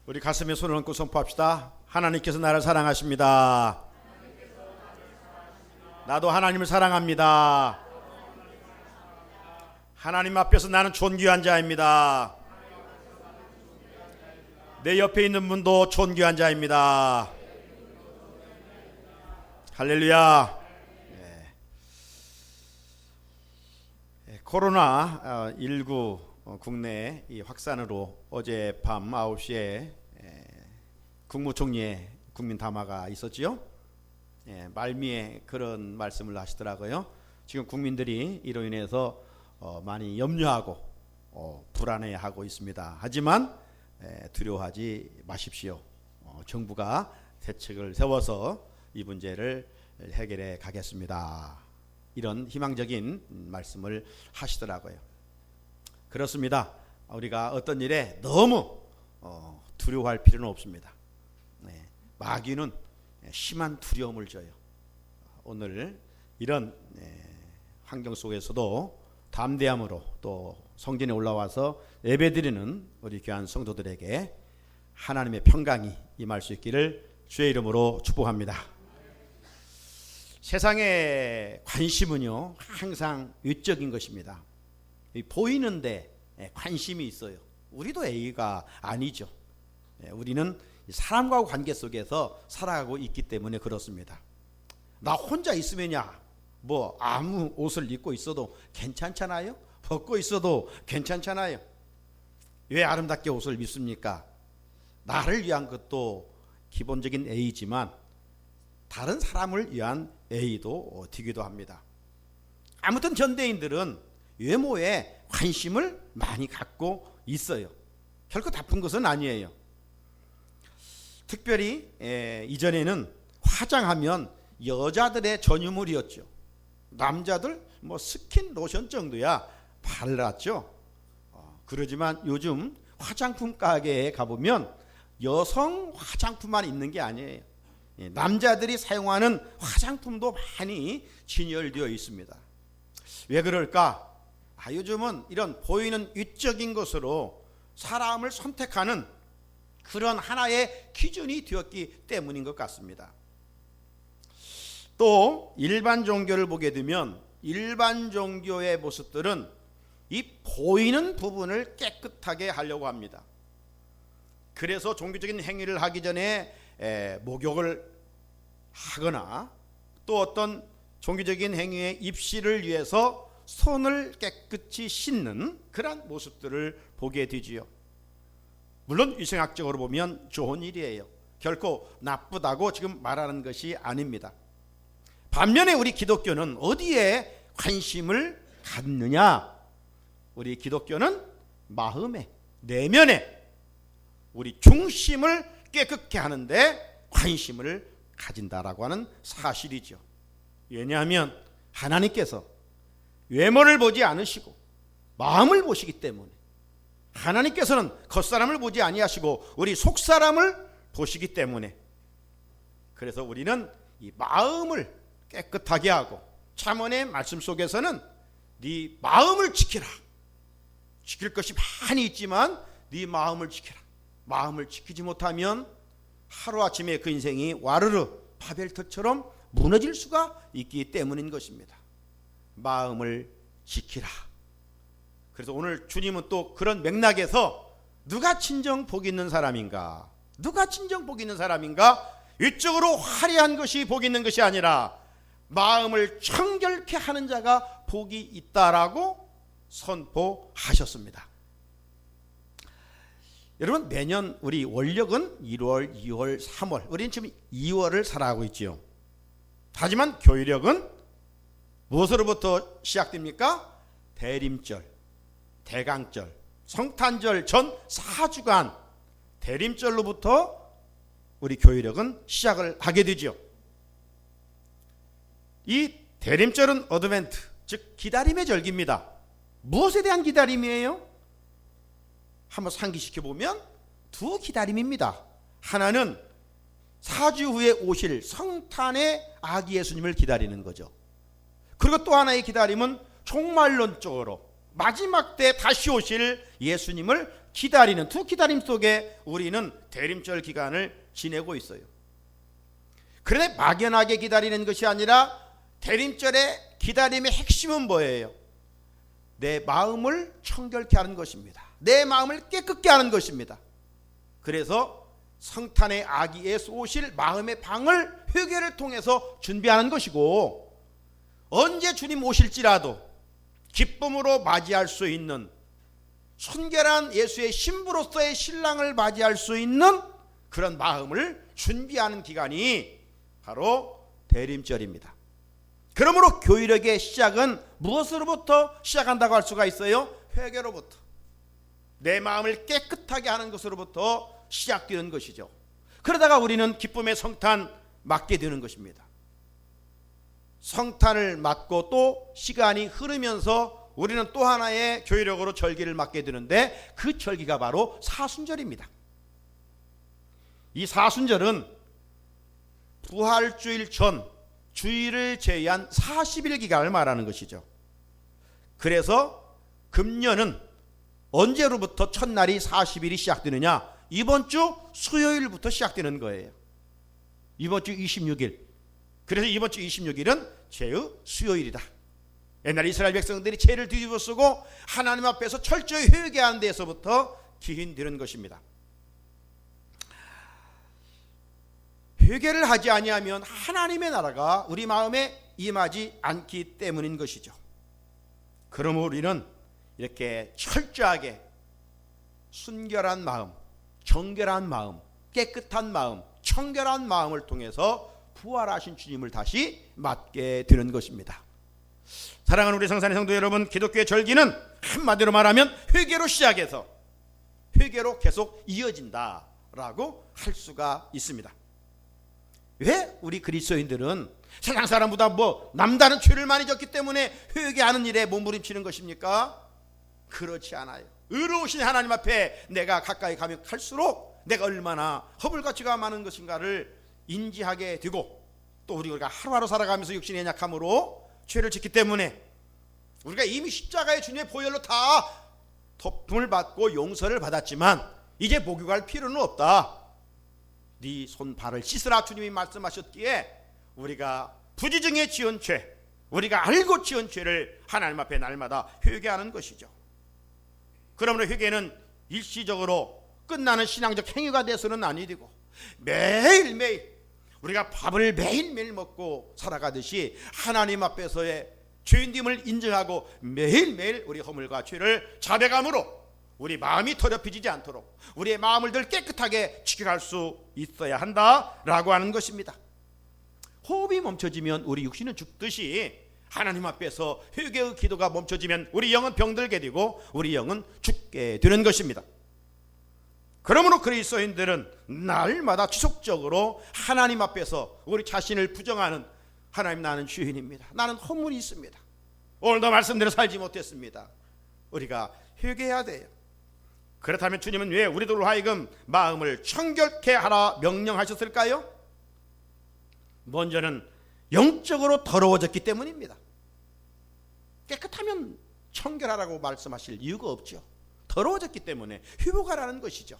우리 가슴에 손을 얹고 선포합시다. 하나님께서 나를 사랑하십니다. 나도 하나님을 사랑합니다. 하나님 앞에서 나는 존귀한 자입니다. 내 옆에 있는 분도 존귀한 자입니다. 할렐루야. 코로나19 국내 이 확산으로 어제 밤 9시에 국무총리의 국민 담화가 있었지요. 말미에 그런 말씀을 하시더라고요. 지금 국민들이 이로 인해서 많이 염려하고 불안해하고 있습니다. 하지만 두려워하지 마십시오. 정부가 대책을 세워서 이 문제를 해결해 가겠습니다. 이런 희망적인 말씀을 하시더라고요. 그렇습니다. 우리가 어떤 일에 너무 두려워할 필요는 없습니다. 마귀는 심한 두려움을 줘요. 오늘 이런 환경 속에서도 담대함으로 또 성전에 올라와서 예배드리는 우리 귀한 성도들에게 하나님의 평강이 임할 수 있기를 주의 이름으로 축복합니다. 세상의 관심은요 항상 외적인 것입니다. 보이는데 관심이 있어요. 우리도 A가 아니죠. 우리는 사람과의 관계 속에서 살아가고 있기 때문에 그렇습니다. 나 혼자 있으면야 뭐 아무 옷을 입고 있어도 괜찮잖아요. 벗고 있어도 괜찮잖아요. 왜 아름답게 옷을 입습니까? 나를 위한 것도 기본적인 A지만 다른 사람을 위한 A도 되기도 합니다. 아무튼 현대인들은 외모에 관심을 많이 갖고 있어요. 결코 나쁜 것은 아니에요. 특별히 이전에는 화장하면 여자들의 전유물이었죠. 남자들 뭐 스킨 로션 정도야 발랐죠. 그러지만 요즘 화장품 가게에 가보면 여성 화장품만 있는 게 아니에요. 남자들이 사용하는 화장품도 많이 진열되어 있습니다. 왜 그럴까? 요즘은 이런 보이는 위적인 것으로 사람을 선택하는 그런 하나의 기준이 되었기 때문인 것 같습니다. 또 일반 종교를 보게 되면 일반 종교의 모습들은 이 보이는 부분을 깨끗하게 하려고 합니다. 그래서 종교적인 행위를 하기 전에 목욕을 하거나 또 어떤 종교적인 행위의 입시를 위해서 손을 깨끗이 씻는 그런 모습들을 보게 되지요. 물론 위생학적으로 보면 좋은 일이에요. 결코 나쁘다고 지금 말하는 것이 아닙니다. 반면에 우리 기독교는 어디에 관심을 갖느냐? 우리 기독교는 마음에, 내면에 우리 중심을 깨끗게 하는데 관심을 가진다라고 하는 사실이죠. 왜냐하면 하나님께서 외모를 보지 않으시고 마음을 보시기 때문에 하나님께서는 겉사람을 보지 아니하시고 우리 속사람을 보시기 때문에 그래서 우리는 이 마음을 깨끗하게 하고 잠언의 말씀 속에서는 네 마음을 지키라. 지킬 것이 많이 있지만 네 마음을 지키라. 마음을 지키지 못하면 하루아침에 그 인생이 와르르 바벨탑처럼 무너질 수가 있기 때문인 것입니다. 마음을 지키라. 그래서 오늘 주님은 또 그런 맥락에서 누가 진정 복 있는 사람인가? 누가 진정 복 있는 사람인가? 위적으로 화려한 것이 복 있는 것이 아니라 마음을 청결케 하는 자가 복이 있다라고 선포하셨습니다. 여러분 매년 우리 원력은 1월, 2월, 3월 우리는 지금 2월을 살아가고 있지요. 하지만 교회력은 무엇으로부터 시작됩니까? 대림절, 대강절, 성탄절 전 4주간 대림절로부터 우리 교회력은 시작을 하게 되죠. 이 대림절은 어드벤트, 즉 기다림의 절기입니다. 무엇에 대한 기다림이에요? 한번 상기시켜보면 두 기다림입니다. 하나는 4주 후에 오실 성탄의 아기 예수님을 기다리는 거죠. 그리고 또 하나의 기다림은 종말론적으로 마지막 때 다시 오실 예수님을 기다리는 두 기다림 속에 우리는 대림절 기간을 지내고 있어요. 그런데 막연하게 기다리는 것이 아니라 대림절의 기다림의 핵심은 뭐예요? 내 마음을 청결케 하는 것입니다. 내 마음을 깨끗게 하는 것입니다. 그래서 성탄의 아기 예수 오실 마음의 방을 회개를 통해서 준비하는 것이고, 언제 주님 오실지라도 기쁨으로 맞이할 수 있는 순결한 예수의 신부로서의 신랑을 맞이할 수 있는 그런 마음을 준비하는 기간이 바로 대림절입니다. 그러므로 교회력의 시작은 무엇으로부터 시작한다고 할 수가 있어요? 회개로부터. 내 마음을 깨끗하게 하는 것으로부터 시작되는 것이죠. 그러다가 우리는 기쁨의 성탄 맞게 되는 것입니다. 성탄을 맞고 또 시간이 흐르면서 우리는 또 하나의 교회력으로 절기를 맞게 되는데, 그 절기가 바로 사순절입니다. 이 사순절은 부활주일 전 주일을 제외한 40일 기간을 말하는 것이죠. 그래서 금년은 언제로부터 첫날이 40일이 시작되느냐? 이번 주 수요일부터 시작되는 거예요. 이번 주 26일. 그래서 이번 주 26일은 죄의 수요일이다. 옛날 이스라엘 백성들이 죄를 뒤집어 쓰고 하나님 앞에서 철저히 회개하는 데서부터 기인되는 것입니다. 회개를 하지 아니하면 하나님의 나라가 우리 마음에 임하지 않기 때문인 것이죠. 그러므로 우리는 이렇게 철저하게 순결한 마음, 정결한 마음, 깨끗한 마음, 청결한 마음을 통해서 부활하신 주님을 다시 맞게 되는 것입니다. 사랑하는 우리 성산의 성도 여러분, 기독교의 절기는 한마디로 말하면 회개로 시작해서 회개로 계속 이어진다라고 할 수가 있습니다. 왜 우리 그리스도인들은 세상 사람보다 남다른 죄를 많이 졌기 때문에 회개하는 일에 몸부림치는 것입니까? 그렇지 않아요. 의로우신 하나님 앞에 내가 가까이 가면 갈수록 내가 얼마나 허물가치가 많은 것인가를 인지하게 되고, 또 우리가 하루하루 살아가면서 육신의 약함으로 죄를 짓기 때문에 우리가 이미 십자가의 주님의 보혈로 다 덮음을 받고 용서를 받았지만 이제 목욕할 필요는 없다. 네 손 발을 씻으라 주님이 말씀하셨기에 우리가 부지중에 지은 죄, 우리가 알고 지은 죄를 하나님 앞에 날마다 회개하는 것이죠. 그러므로 회개는 일시적으로 끝나는 신앙적 행위가 돼서는 아니 되고, 매일매일 우리가 밥을 매일매일 먹고 살아가듯이 하나님 앞에서의 죄인됨을 인정하고 매일매일 우리 허물과 죄를 자백함으로 우리 마음이 더럽혀지지 않도록 우리의 마음을 늘 깨끗하게 지켜갈 수 있어야 한다라고 하는 것입니다. 호흡이 멈춰지면 우리 육신은 죽듯이 하나님 앞에서 회개의 기도가 멈춰지면 우리 영은 병들게 되고 우리 영은 죽게 되는 것입니다. 그러므로 그리스도인들은 날마다 지속적으로 하나님 앞에서 우리 자신을 부정하는, 하나님 나는 죄인입니다, 나는 허물이 있습니다, 오늘도 말씀대로 살지 못했습니다, 우리가 회개해야 돼요. 그렇다면 주님은 왜 우리들로 하여금 마음을 청결케 하라 명령하셨을까요? 먼저는 영적으로 더러워졌기 때문입니다. 깨끗하면 청결하라고 말씀하실 이유가 없죠. 더러워졌기 때문에 회복하라는 것이죠.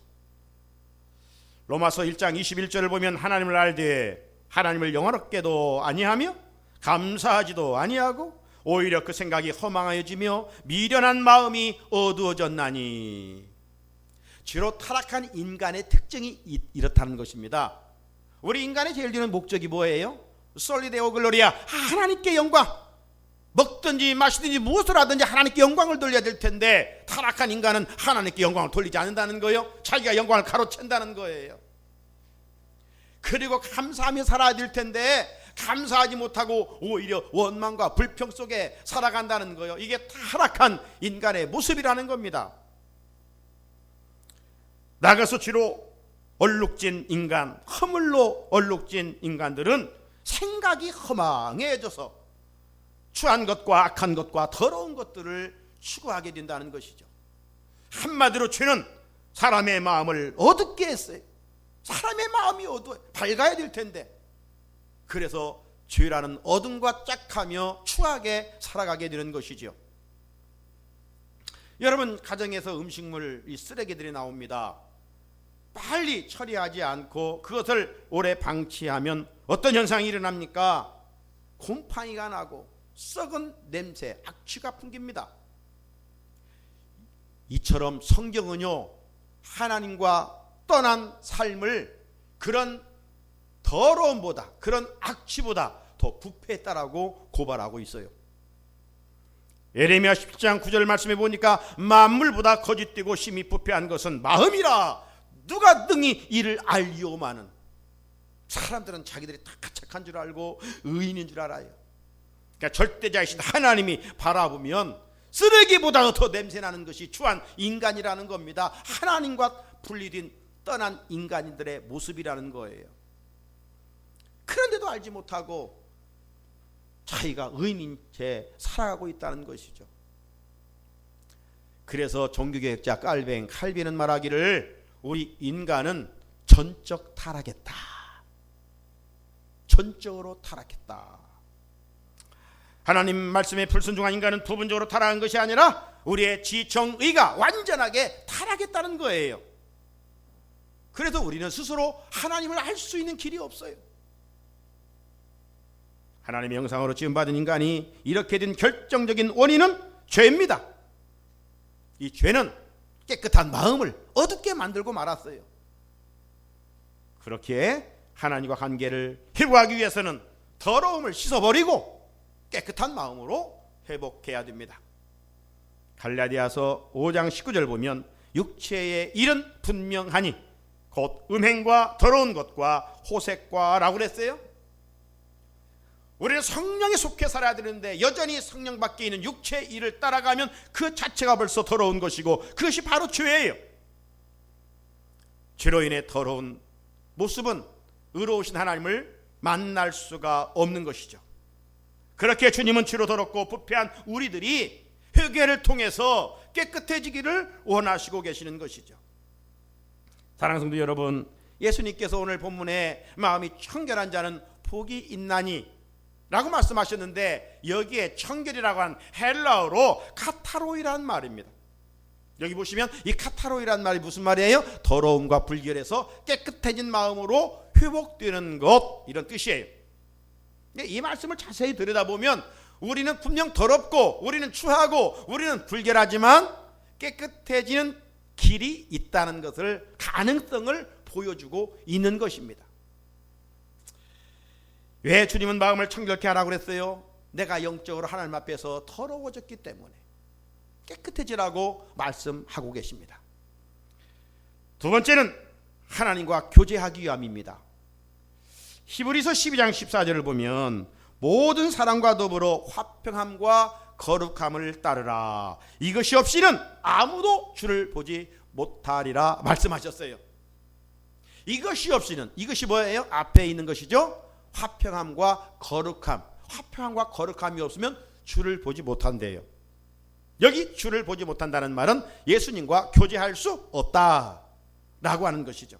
로마서 1장 21절을 보면 하나님을 알되 하나님을 영화롭게도 아니하며 감사하지도 아니하고 오히려 그 생각이 허망하여지며 미련한 마음이 어두워졌나니. 주로 타락한 인간의 특징이 이렇다는 것입니다. 우리 인간의 제일 주는 목적이 뭐예요? 솔리데오 글로리아, 하나님께 영광. 먹든지 마시든지 무엇을 하든지 하나님께 영광을 돌려야 될 텐데, 타락한 인간은 하나님께 영광을 돌리지 않는다는 거예요. 자기가 영광을 가로챈다는 거예요. 그리고 감사하며 살아야 될 텐데 감사하지 못하고 오히려 원망과 불평 속에 살아간다는 거예요. 이게 타락한 인간의 모습이라는 겁니다. 나가서 주로 얼룩진 인간, 허물로 얼룩진 인간들은 생각이 허망해져서 추한 것과 악한 것과 더러운 것들을 추구하게 된다는 것이죠. 한마디로 죄는 사람의 마음을 어둡게 했어요. 사람의 마음이 어두워 밝아야 될 텐데, 그래서 죄라는 어둠과 짝하며 추하게 살아가게 되는 것이죠. 여러분, 가정에서 음식물 이 쓰레기들이 나옵니다. 빨리 처리하지 않고 그것을 오래 방치하면 어떤 현상이 일어납니까? 곰팡이가 나고 썩은 냄새, 악취가 풍깁니다. 이처럼 성경은요, 하나님과 떠난 삶을 그런 더러움보다, 그런 악취보다 더 부패했다라고 고발하고 있어요. 예레미야 17장 9절 말씀해 보니까 만물보다 거짓되고 심히 부패한 것은 마음이라 누가 능히 이를 알리오마는. 사람들은 자기들이 다 착한 줄 알고 의인인 줄 알아요. 그러니까 절대자이신 하나님이 바라보면 쓰레기보다 더 냄새나는 것이 추한 인간이라는 겁니다. 하나님과 분리된 떠난 인간들의 모습이라는 거예요. 그런데도 알지 못하고 자기가 의인인 채 살아가고 있다는 것이죠. 그래서 종교개혁자 칼빈은 말하기를 우리 인간은 전적 타락했다. 전적으로 타락했다. 하나님 말씀에 불순종한 인간은 부분적으로 타락한 것이 아니라 우리의 지정의가 완전하게 타락했다는 거예요. 그래서 우리는 스스로 하나님을 알 수 있는 길이 없어요. 하나님의 형상으로 지음받은 인간이 이렇게 된 결정적인 원인은 죄입니다. 이 죄는 깨끗한 마음을 어둡게 만들고 말았어요. 그렇게 하나님과 관계를 회복하기 위해서는 더러움을 씻어버리고 깨끗한 마음으로 회복해야 됩니다. 갈라디아서 5장 19절 보면 육체의 일은 분명하니 곧 음행과 더러운 것과 호색과라고 그랬어요. 우리는 성령에 속해 살아야 되는데 여전히 성령 밖에 있는 육체의 일을 따라가면 그 자체가 벌써 더러운 것이고 그것이 바로 죄예요. 죄로 인해 더러운 모습은 의로우신 하나님을 만날 수가 없는 것이죠. 그렇게 주님은 죄로 더럽고 부패한 우리들이 회개를 통해서 깨끗해지기를 원하시고 계시는 것이죠. 사랑하는 성도 여러분, 예수님께서 오늘 본문에 마음이 청결한 자는 복이 있나니 라고 말씀하셨는데 여기에 청결이라고 한 헬라어로 카타로이라는 말입니다. 여기 보시면 이 카타로이라는 말이 무슨 말이에요? 더러움과 불결에서 깨끗해진 마음으로 회복되는 것, 이런 뜻이에요. 이 말씀을 자세히 들여다보면 우리는 분명 더럽고 우리는 추하고 우리는 불결하지만 깨끗해지는 길이 있다는 것을, 가능성을 보여주고 있는 것입니다. 왜 주님은 마음을 청결케 하라고 그랬어요? 내가 영적으로 하나님 앞에서 더러워졌기 때문에 깨끗해지라고 말씀하고 계십니다. 두 번째는 하나님과 교제하기 위함입니다. 히브리서 12장 14절을 보면 모든 사람과 더불어 화평함과 거룩함을 따르라. 이것이 없이는 아무도 주를 보지 못하리라 말씀하셨어요. 이것이 없이는, 이것이 뭐예요? 앞에 있는 것이죠. 화평함과 거룩함. 화평함과 거룩함이 없으면 주를 보지 못한대요. 여기 주를 보지 못한다는 말은 예수님과 교제할 수 없다라고 하는 것이죠.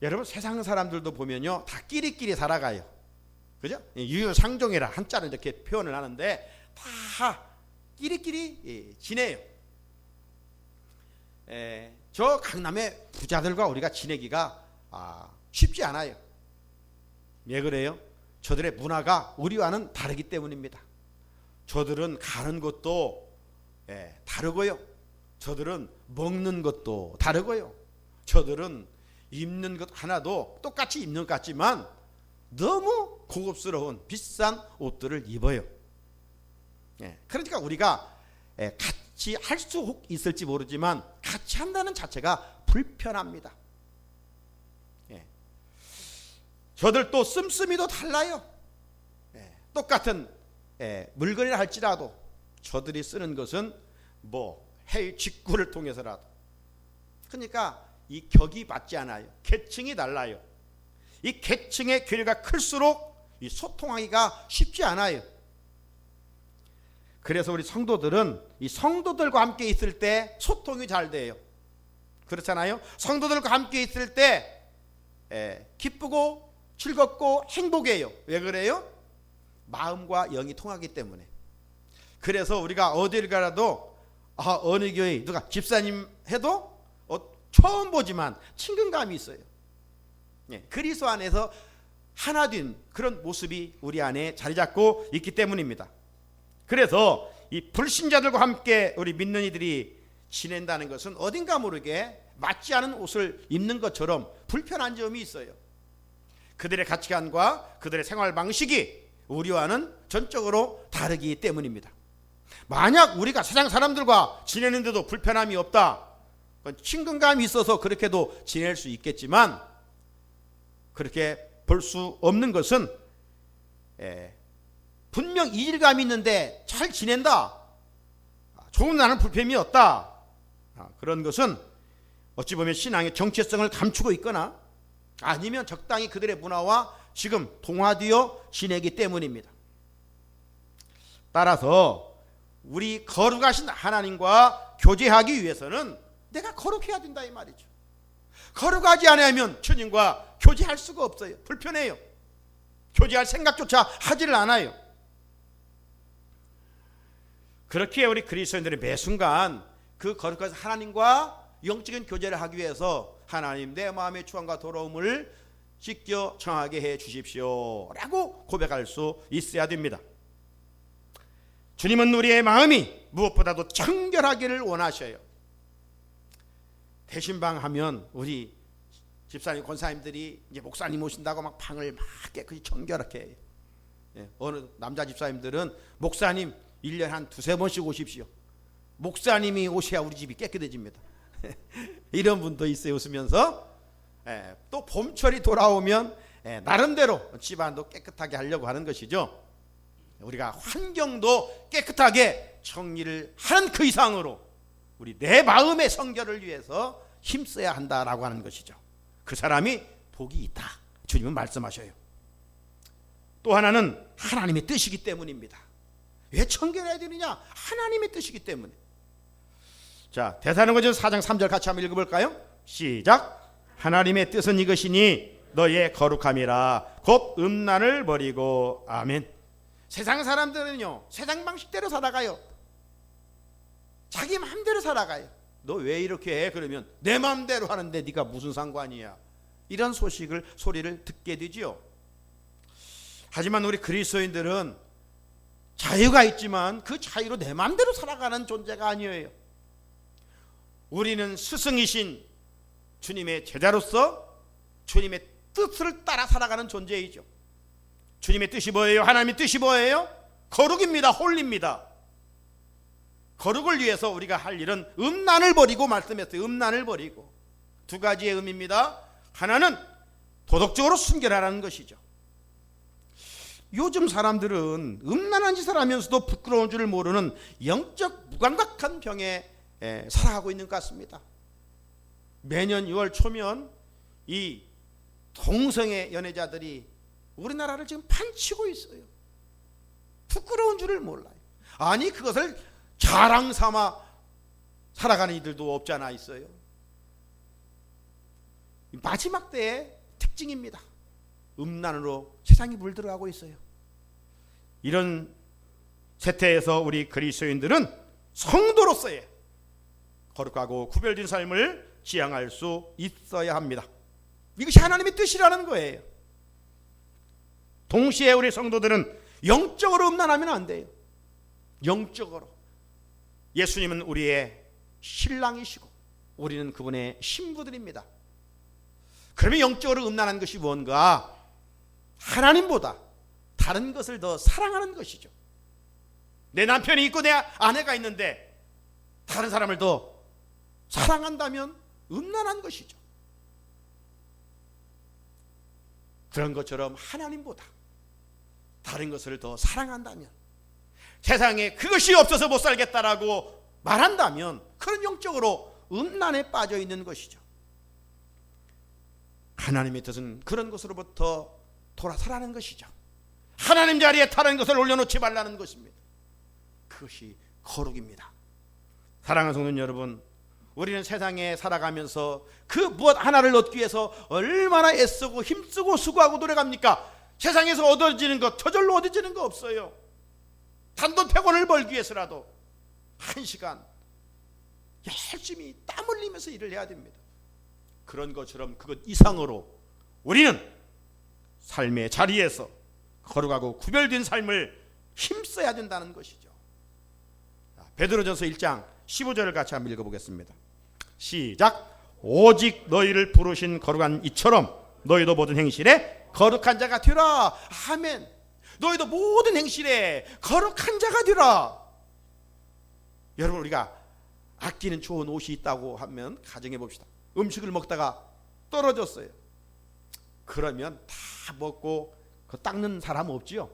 여러분, 세상 사람들도 보면요, 다 끼리끼리 살아가요. 그죠? 유유상종이라 한자는 이렇게 표현을 하는데 다 끼리끼리 지내요. 저 강남의 부자들과 우리가 지내기가 쉽지 않아요. 왜 그래요? 저들의 문화가 우리와는 다르기 때문입니다. 저들은 가는 것도 다르고요. 저들은 먹는 것도 다르고요. 저들은 입는 것 하나도 똑같이 입는 것 같지만 너무 고급스러운 비싼 옷들을 입어요. 그러니까 우리가 같이 할 수 있을지 모르지만 같이 한다는 자체가 불편합니다. 저들도 씀씀이도 달라요. 똑같은 물건이라 할지라도 저들이 쓰는 것은 해일 직구를 통해서라도. 그러니까 이 격이 맞지 않아요. 계층이 달라요. 이 계층의 괴리가 클수록 이 소통하기가 쉽지 않아요. 그래서 우리 성도들은 이 성도들과 함께 있을 때 소통이 잘 돼요. 그렇잖아요. 성도들과 함께 있을 때 기쁘고 즐겁고 행복해요. 왜 그래요? 마음과 영이 통하기 때문에. 그래서 우리가 어딜 가라도 어느 교회 누가 집사님 해도 처음 보지만 친근감이 있어요. 그리스도 안에서 하나 된 그런 모습이 우리 안에 자리 잡고 있기 때문입니다. 그래서 이 불신자들과 함께 우리 믿는 이들이 지낸다는 것은 어딘가 모르게 맞지 않은 옷을 입는 것처럼 불편한 점이 있어요. 그들의 가치관과 그들의 생활 방식이 우리와는 전적으로 다르기 때문입니다. 만약 우리가 세상 사람들과 지내는데도 불편함이 없다, 친근감이 있어서 그렇게도 지낼 수 있겠지만 그렇게 볼 수 없는 것은 분명 이질감이 있는데 잘 지낸다, 조금 나는 불편함이 없다, 그런 것은 어찌 보면 신앙의 정체성을 감추고 있거나 아니면 적당히 그들의 문화와 지금 동화되어 지내기 때문입니다. 따라서 우리 거룩하신 하나님과 교제하기 위해서는 내가 거룩해야 된다 이 말이죠. 거룩하지 않으면 주님과 교제할 수가 없어요. 불편해요. 교제할 생각조차 하지를 않아요. 그렇게 우리 그리스도인들이 매 순간 그 거룩한 하나님과 영적인 교제를 하기 위해서 하나님 내 마음의 추함과 더러움을 씻겨 정하게 해 주십시오 라고 고백할 수 있어야 됩니다. 주님은 우리의 마음이 무엇보다도 청결하기를 원하셔요. 대신방 하면 우리 집사님 권사님들이 이제 목사님 오신다고 막 방을 막 깨끗이 청결하게 해요. 어느 남자 집사님들은 목사님 1년에 한 두세 번씩 오십시오. 목사님이 오셔야 우리 집이 깨끗해집니다. 이런 분도 있어요. 웃으면서. 또 봄철이 돌아오면 나름대로 집안도 깨끗하게 하려고 하는 것이죠. 우리가 환경도 깨끗하게 정리를 하는 그 이상으로 우리 내 마음의 성결을 위해서 힘써야 한다라고 하는 것이죠. 그 사람이 복이 있다, 주님은 말씀하셔요. 또 하나는 하나님의 뜻이기 때문입니다. 왜 청결해야 되느냐? 하나님의 뜻이기 때문에. 자, 데살로니가전서 4장 3절 같이 한번 읽어볼까요? 시작. 하나님의 뜻은 이것이니 너의 거룩함이라 곧 음란을 버리고. 아멘. 세상 사람들은요 세상 방식대로 살아가요. 자기 마음대로 살아가요. 너 왜 이렇게 해? 그러면 내 마음대로 하는데 네가 무슨 상관이야? 이런 소리를 듣게 되지요. 하지만 우리 그리스도인들은 자유가 있지만 그 자유로 내 마음대로 살아가는 존재가 아니에요. 우리는 스승이신 주님의 제자로서 주님의 뜻을 따라 살아가는 존재이죠. 주님의 뜻이 뭐예요? 하나님의 뜻이 뭐예요? 거룩입니다. 홀리입니다. 거룩을 위해서 우리가 할 일은 음란을 버리고 말씀했어요. 음란을 버리고. 두 가지의 의미입니다. 하나는 도덕적으로 순결하라는 것이죠. 요즘 사람들은 음란한 짓을 하면서도 부끄러운 줄을 모르는 영적 무감각한 병에 살아가고 있는 것 같습니다. 매년 6월 초면 이 동성애 연애자들이 우리나라를 지금 판치고 있어요. 부끄러운 줄을 몰라요. 아니 그것을 자랑 삼아 살아가는 이들도 없지 않아 있어요. 마지막 때의 특징입니다. 음란으로 세상이 물들어가고 있어요. 이런 세태에서 우리 그리스도인들은 성도로서의 거룩하고 구별된 삶을 지향할 수 있어야 합니다. 이것이 하나님의 뜻이라는 거예요. 동시에 우리 성도들은 영적으로 음란하면 안 돼요. 영적으로. 예수님은 우리의 신랑이시고 우리는 그분의 신부들입니다. 그러면 영적으로 음란한 것이 뭔가? 하나님보다 다른 것을 더 사랑하는 것이죠. 내 남편이 있고 내 아내가 있는데 다른 사람을 더 사랑한다면 음란한 것이죠. 그런 것처럼 하나님보다 다른 것을 더 사랑한다면, 세상에 그것이 없어서 못 살겠다라고 말한다면 그런 영적으로 음란에 빠져 있는 것이죠. 하나님의 뜻은 그런 것으로부터 돌아서라는 것이죠. 하나님 자리에 다른 것을 올려놓지 말라는 것입니다. 그것이 거룩입니다. 사랑하는 성도 여러분, 우리는 세상에 살아가면서 그 무엇 하나를 얻기 위해서 얼마나 애쓰고 힘쓰고 수고하고 노력합니까? 세상에서 얻어지는 것 저절로 얻어지는 거 없어요. 단돈 100원을 벌기 위해서라도 1시간 열심히 땀 흘리면서 일을 해야 됩니다. 그런 것처럼 그것 이상으로 우리는 삶의 자리에서 거룩하고 구별된 삶을 힘써야 된다는 것이죠. 베드로전서 1장 15절을 같이 한번 읽어보겠습니다. 시작. 오직 너희를 부르신 거룩한 이처럼 너희도 모든 행실에 거룩한 자가 되라. 아멘. 너희도 모든 행실에 거룩한 자가 되라. 여러분, 우리가 아끼는 좋은 옷이 있다고 하면 가정해 봅시다. 음식을 먹다가 떨어졌어요. 그러면 다 먹고 그 닦는 사람 없지요.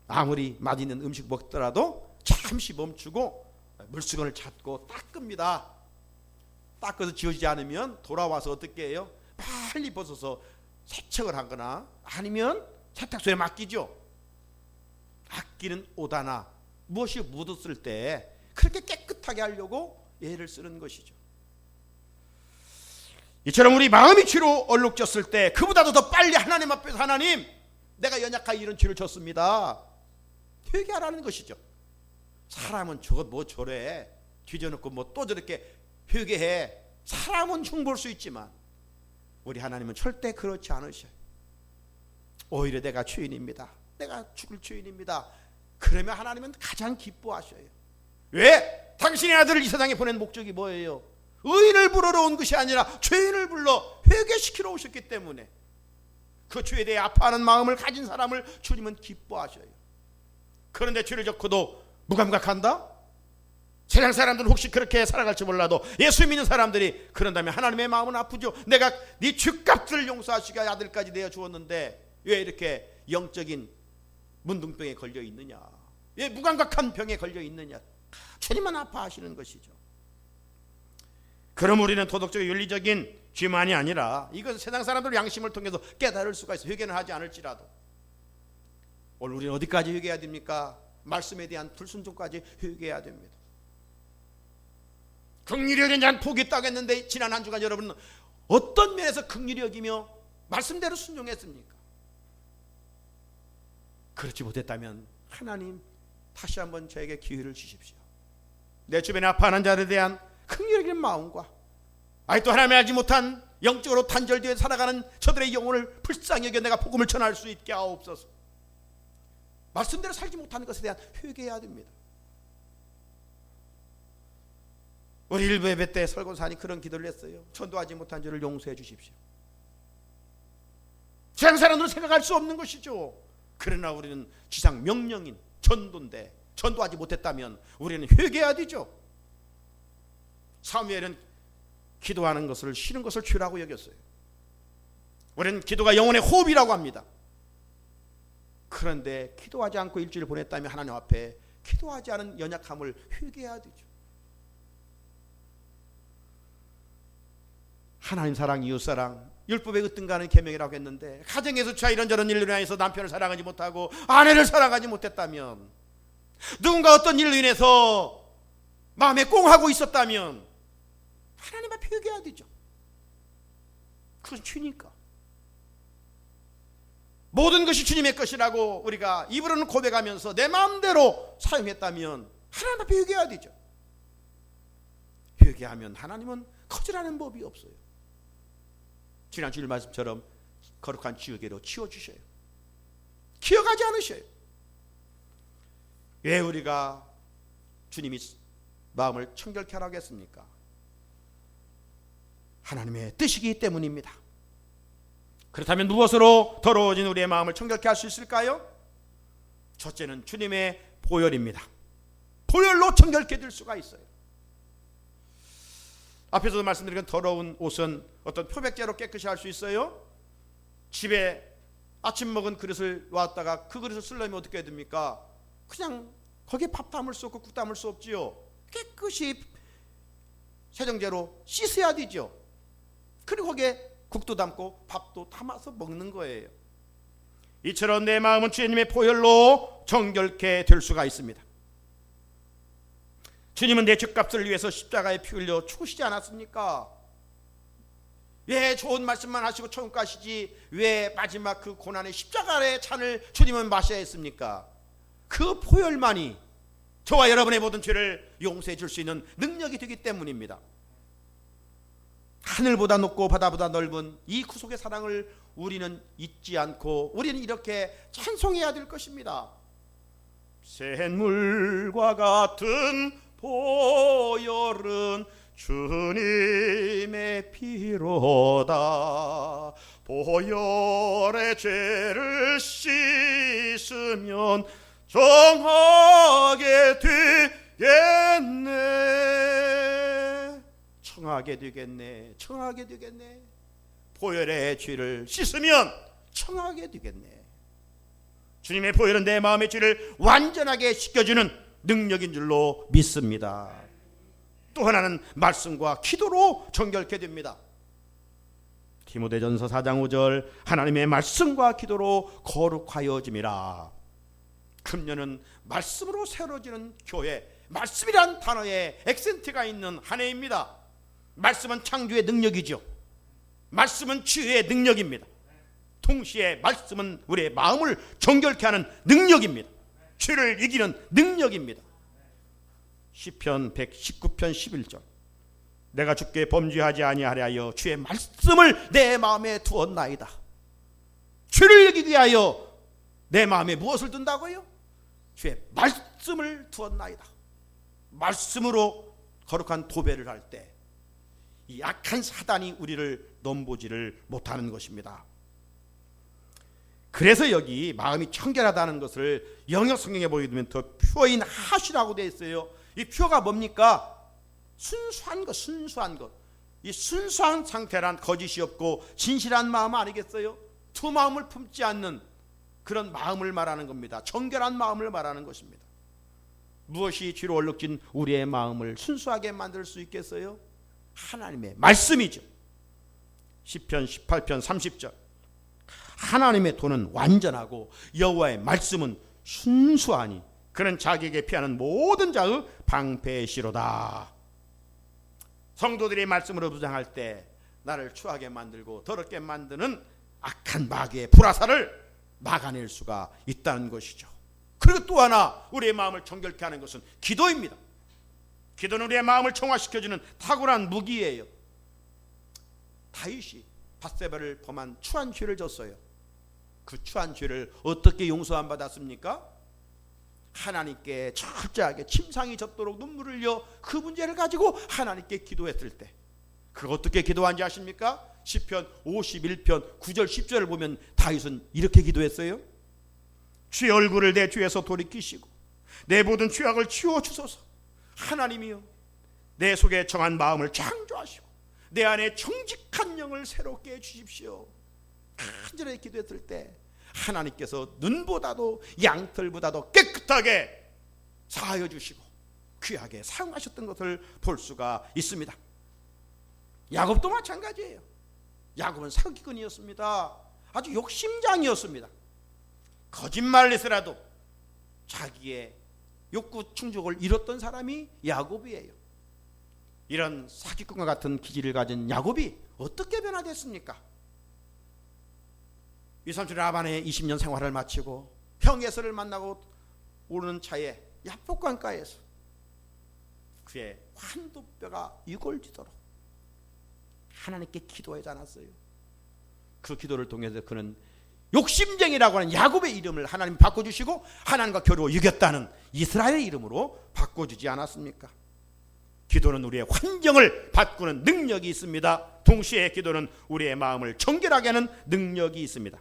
아무리 맛있는 음식 먹더라도 잠시 멈추고 물수건을 찾고 닦습니다. 닦아서 지워지지 않으면 돌아와서 어떻게 해요? 빨리 벗어서 세척을 하거나 아니면 세탁소에 맡기죠. 아끼는 옷 하나 무엇이 묻었을 때 그렇게 깨끗하게 하려고 애를 쓰는 것이죠. 이처럼 우리 마음이 죄로 얼룩졌을 때 그보다도 더 빨리 하나님 앞에서 하나님, 내가 연약하게 이런 죄를 졌습니다, 회개하라는 것이죠. 사람은 저거 뭐 저래 뒤져놓고 뭐 또 저렇게 회개해. 사람은 흉볼 수 있지만 우리 하나님은 절대 그렇지 않으셔요. 오히려 내가 죄인입니다, 내가 죽을 죄인입니다, 그러면 하나님은 가장 기뻐하셔요. 왜? 당신의 아들을 이 세상에 보낸 목적이 뭐예요? 의인을 부르러 온 것이 아니라 죄인을 불러 회개시키러 오셨기 때문에 그 죄에 대해 아파하는 마음을 가진 사람을 주님은 기뻐하셔요. 그런데 죄를 졌고도 무감각한다? 세상 사람들은 혹시 그렇게 살아갈지 몰라도 예수 믿는 사람들이 그런다면 하나님의 마음은 아프죠. 내가 네 죄값을 용서하시기 아들까지 내어 주었는데 왜 이렇게 영적인 문둥병에 걸려 있느냐, 왜 무감각한 병에 걸려 있느냐, 주님만 아파하시는 것이죠. 그럼 우리는 도덕적 윤리적인 죄만이 아니라 이것은 세상 사람들 양심을 통해서 깨달을 수가 있어요. 회개는 하지 않을지라도. 오늘 우리는 어디까지 회개해야 됩니까? 말씀에 대한 불순종까지 회개해야 됩니다. 긍휼히 여긴 자는 복이 있다고 했는데 지난 한 주간 여러분은 어떤 면에서 긍휼히 여기며 말씀대로 순종했습니까? 그렇지 못했다면 하나님 다시 한번 저에게 기회를 주십시오. 내 주변에 아파하는 자들에 대한 긍휼히 여기는 마음과 아직도 하나님을 알지 못한 영적으로 단절되어 살아가는 저들의 영혼을 불쌍히 여겨 내가 복음을 전할 수 있게 하옵소서. 말씀대로 살지 못하는 것에 대한 회개해야 됩니다. 우리 일부 예배 때 설교사님 그런 기도를 했어요. 전도하지 못한 죄를 용서해 주십시오. 세상 사람들은 생각할 수 없는 것이죠. 그러나 우리는 지상 명령인 전도인데 전도하지 못했다면 우리는 회개해야 되죠. 사무엘은 기도하는 것을 쉬는 것을 죄라고 여겼어요. 우리는 기도가 영혼의 호흡이라고 합니다. 그런데 기도하지 않고 일주일을 보냈다면 하나님 앞에 기도하지 않은 연약함을 회개해야 되죠. 하나님 사랑, 이웃 사랑, 율법에 으뜸가는 계명이라고 했는데 가정에서 자 이런저런 일로 인해서 남편을 사랑하지 못하고 아내를 사랑하지 못했다면, 누군가 어떤 일로 인해서 마음에 꽁하고 있었다면 하나님 앞에 회개해야 되죠. 그건 죄니까. 모든 것이 주님의 것이라고 우리가 입으로는 고백하면서 내 마음대로 사용했다면 하나님 앞에 회개해야 되죠. 회개하면 하나님은 거절하는 법이 없어요. 지난 주일 말씀처럼 거룩한 지우개로 치워주셔요. 기억하지 않으셔요. 왜 우리가 주님이 마음을 청결케 하라고 했습니까? 하나님의 뜻이기 때문입니다. 그렇다면 무엇으로 더러워진 우리의 마음을 청결케 할 수 있을까요? 첫째는 주님의 보혈입니다. 보혈로 청결케 될 수가 있어요. 앞에서도 말씀드린 더러운 옷은 어떤 표백제로 깨끗이 할 수 있어요. 집에 아침 먹은 그릇을 놨다가 그 그릇을 쓰려면 어떻게 해야 됩니까? 그냥 거기에 밥 담을 수 없고 국 담을 수 없지요. 깨끗이 세정제로 씻어야 되죠. 그리고 거기에 국도 담고 밥도 담아서 먹는 거예요. 이처럼 내 마음은 주님의 보혈로 정결케 될 수가 있습니다. 주님은 내 죄값을 위해서 십자가에 피 흘려 죽으시지 않았습니까? 왜 좋은 말씀만 하시고 천국 가시지 왜 마지막 그 고난의 십자가의 잔을 주님은 마셔야 했습니까? 그 포열만이 저와 여러분의 모든 죄를 용서해 줄 수 있는 능력이 되기 때문입니다. 하늘보다 높고 바다보다 넓은 이 구속의 사랑을 우리는 잊지 않고 우리는 이렇게 찬송해야 될 것입니다. 샘물과 같은 보혈은 주님의 피로다. 보혈의 죄를 씻으면 정하게 되겠네. 청하게 되겠네. 청하게 되겠네. 보혈의 죄를 씻으면 청하게 되겠네. 주님의 보혈은 내 마음의 죄를 완전하게 씻겨주는 능력인 줄로 믿습니다. 또 하나는 말씀과 기도로 정결케 됩니다. 디모데전서 4장 5절 하나님의 말씀과 기도로 거룩하여짐이라. 금년은 말씀으로 세워지는 교회, 말씀이란 단어에 액센트가 있는 한 해입니다. 말씀은 창조의 능력이죠. 말씀은 치유의 능력입니다. 동시에 말씀은 우리의 마음을 정결케 하는 능력입니다. 죄를 이기는 능력입니다. 시편 119편 11절 내가 주께 범죄하지 아니하려 주의 말씀을 내 마음에 두었나이다. 죄를 이기기 위하여 내 마음에 무엇을 둔다고요? 주의 말씀을 두었나이다. 말씀으로 거룩한 도배를 할 때 이 악한 사단이 우리를 넘보지를 못하는 것입니다. 그래서 여기 마음이 청결하다는 것을 영역 성경에 보게 되면 더 퓨어인 하시라고 되어 있어요. 이 퓨어가 뭡니까? 순수한 것, 순수한 것. 이 순수한 상태란 거짓이 없고 진실한 마음 아니겠어요? 두 마음을 품지 않는 그런 마음을 말하는 겁니다. 정결한 마음을 말하는 것입니다. 무엇이 죄로 얼룩진 우리의 마음을 순수하게 만들 수 있겠어요? 하나님의 말씀이죠. 시편 18편 30절 하나님의 도는 완전하고 여호와의 말씀은 순수하니 그는 자기에게 피하는 모든 자의 방패시로다. 성도들이 말씀으로 부장할 때 나를 추하게 만들고 더럽게 만드는 악한 마귀의 불화살을 막아낼 수가 있다는 것이죠. 그리고 또 하나 우리의 마음을 정결케 하는 것은 기도입니다. 기도는 우리의 마음을 청화시켜주는 탁월한 무기예요. 다윗이 밧세바를 범한 추한 죄를 졌어요. 그 추한 죄를 어떻게 용서 안 받았습니까? 하나님께 철저하게 침상이 젖도록 눈물을 흘려 그 문제를 가지고 하나님께 기도했을 때 그 어떻게 기도한지 아십니까? 시편 51편 9절 10절을 보면 다윗은 이렇게 기도했어요. 주의 얼굴을 내 죄에서 돌이키시고 내 모든 죄악을 치워주소서. 하나님이여 내 속에 정한 마음을 창조하시고 내 안에 정직한 영을 새롭게 해주십시오. 간절히 기도했을 때 하나님께서 눈보다도 양털보다도 깨끗하게 사하여 주시고 귀하게 사용하셨던 것을 볼 수가 있습니다. 야곱도 마찬가지예요. 야곱은 사기꾼이었습니다. 아주 욕심장이었습니다. 거짓말을 해서라도 자기의 욕구 충족을 이뤘던 사람이 야곱이에요. 이런 사기꾼과 같은 기질을 가진 야곱이 어떻게 변화됐습니까? 이삼촌 라반의 20년 생활을 마치고 형 에서를 만나고 오는 차에 야복강가에서 그의 환도뼈가 유골지도록 하나님께 기도하지 않았어요. 그 기도를 통해서 그는 욕심쟁이라고 하는 야곱의 이름을 하나님이 바꿔주시고 하나님과 겨루어 이겼다는 이스라엘의 이름으로 바꿔주지 않았습니까? 기도는 우리의 환경을 바꾸는 능력이 있습니다. 동시에 기도는 우리의 마음을 정결하게 하는 능력이 있습니다.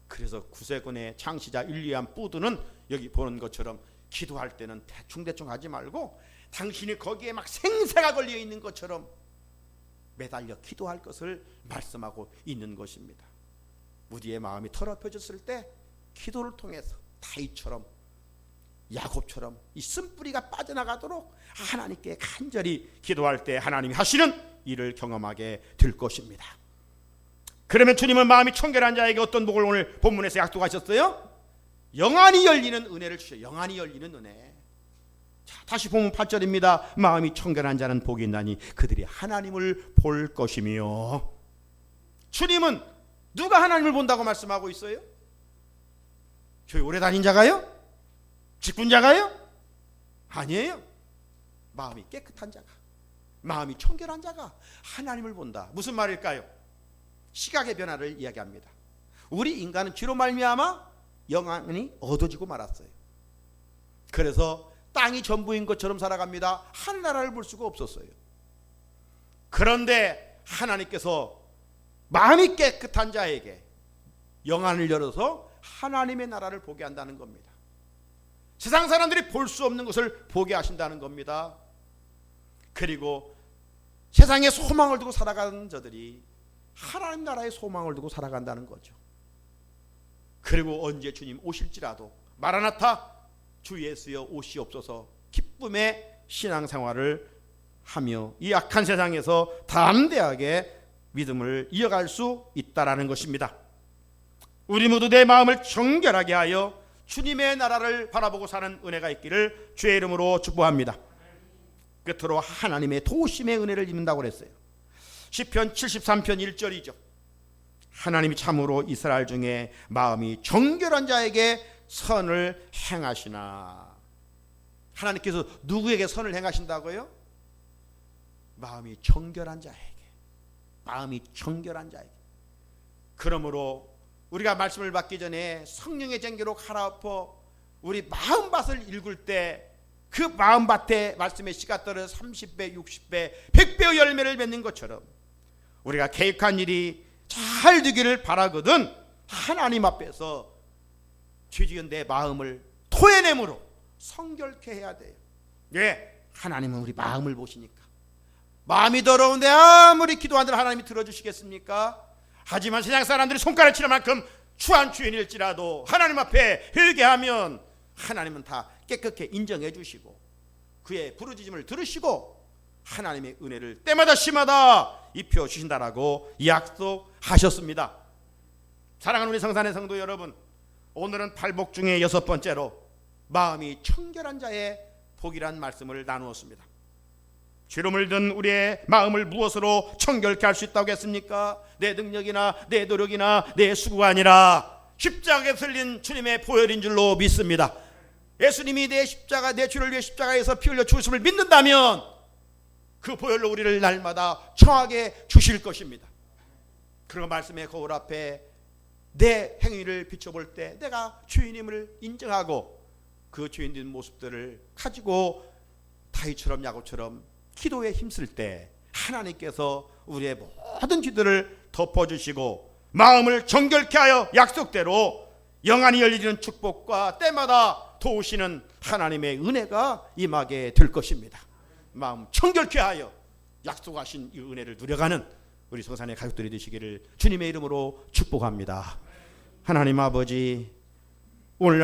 그래서 구세군의 창시자 윌리엄 푸드는 여기 보는 것처럼 기도할 때는 대충대충 하지 말고 당신이 거기에 막 생사가 걸려 있는 것처럼 매달려 기도할 것을 말씀하고 있는 것입니다. 우리의 마음이 더럽혀졌을 때 기도를 통해서 다윗처럼 야곱처럼 이 쓴뿌리가 빠져나가도록 하나님께 간절히 기도할 때 하나님이 하시는 일을 경험하게 될 것입니다. 그러면 주님은 마음이 청결한 자에게 어떤 복을 오늘 본문에서 약속하셨어요? 영안이 열리는 은혜를 주셔요. 영안이 열리는 은혜. 자, 다시 본문 8절입니다. 마음이 청결한 자는 복이 있나니 그들이 하나님을 볼 것이며. 주님은 누가 하나님을 본다고 말씀하고 있어요? 교회 오래 다닌 자가요? 직분자가요? 아니에요. 마음이 깨끗한 자가, 마음이 청결한 자가 하나님을 본다. 무슨 말일까요? 시각의 변화를 이야기합니다. 우리 인간은 죄로 말미암아 영안이 어두워지고 말았어요. 그래서 땅이 전부인 것처럼 살아갑니다. 하늘나라를 볼 수가 없었어요. 그런데 하나님께서 마음이 깨끗한 자에게 영안을 열어서 하나님의 나라를 보게 한다는 겁니다. 세상 사람들이 볼 수 없는 것을 보게 하신다는 겁니다. 그리고 세상에 소망을 두고 살아가는 자들이 하나님 나라의 소망을 두고 살아간다는 거죠. 그리고 언제 주님 오실지라도 마라나타 주 예수여 오시옵소서 기쁨의 신앙생활을 하며 이 악한 세상에서 담대하게 믿음을 이어갈 수 있다라는 것입니다. 우리 모두 내 마음을 정결하게 하여 주님의 나라를 바라보고 사는 은혜가 있기를 주의 이름으로 축복합니다. 끝으로 하나님의 도우심의 은혜를 입는다고 그랬어요. 시편 73편 1절이죠. 하나님이 참으로 이스라엘 중에 마음이 정결한 자에게 선을 행하시나. 하나님께서 누구에게 선을 행하신다고요? 마음이 정결한 자에게. 마음이 정결한 자에게. 그러므로 우리가 말씀을 받기 전에 성령의 쟁기로 갈아엎어 우리 마음밭을 읽을 때 그 마음밭에 말씀의 씨가 떨어 30배, 60배, 100배의 열매를 맺는 것처럼 우리가 계획한 일이 잘 되기를 바라거든 하나님 앞에서 죄지은 내 마음을 토해내므로 성결케 해야 돼요. 예, 하나님은 우리 마음을 보시니까. 마음이 더러운데 아무리 기도한들 하나님이 들어주시겠습니까? 하지만 세상 사람들이 손가락 치는 만큼 추한 죄인일지라도 하나님 앞에 회개하면 하나님은 다 깨끗하게 인정해 주시고 그의 부르짖음을 들으시고 하나님의 은혜를 때마다 시마다 입혀 주신다라고 약속하셨습니다. 사랑하는 우리 성산의 성도 여러분, 오늘은 팔복 중에 6번째로 마음이 청결한 자의 복이란 말씀을 나누었습니다. 죄로 물든 우리의 마음을 무엇으로 청결케 할 수 있다고 했습니까? 내 능력이나 내 노력이나 내 수고가 아니라 십자가에 틀린 주님의 보혈인 줄로 믿습니다. 예수님이 내 십자가, 내 죄를 위해 십자가에서 피 흘려 죽으심을 믿는다면 그 보혈로 우리를 날마다 청하게 주실 것입니다. 그리고 말씀의 거울 앞에 내 행위를 비춰볼 때 내가 죄인임을 인정하고 그 죄인된 모습들을 가지고 다윗처럼 야곱처럼 기도에 힘쓸 때 하나님께서 우리의 모든 죄들을 덮어주시고 마음을 정결케 하여 약속대로 영안이 열리는 축복과 때마다 도우시는 하나님의 은혜가 임하게 될 것입니다. 마음 청결케 하여 약속하신 이 은혜를 누려가는 우리 성산의 가족들이 되시기를 주님의 이름으로 축복합니다. 하나님 아버지, 오늘날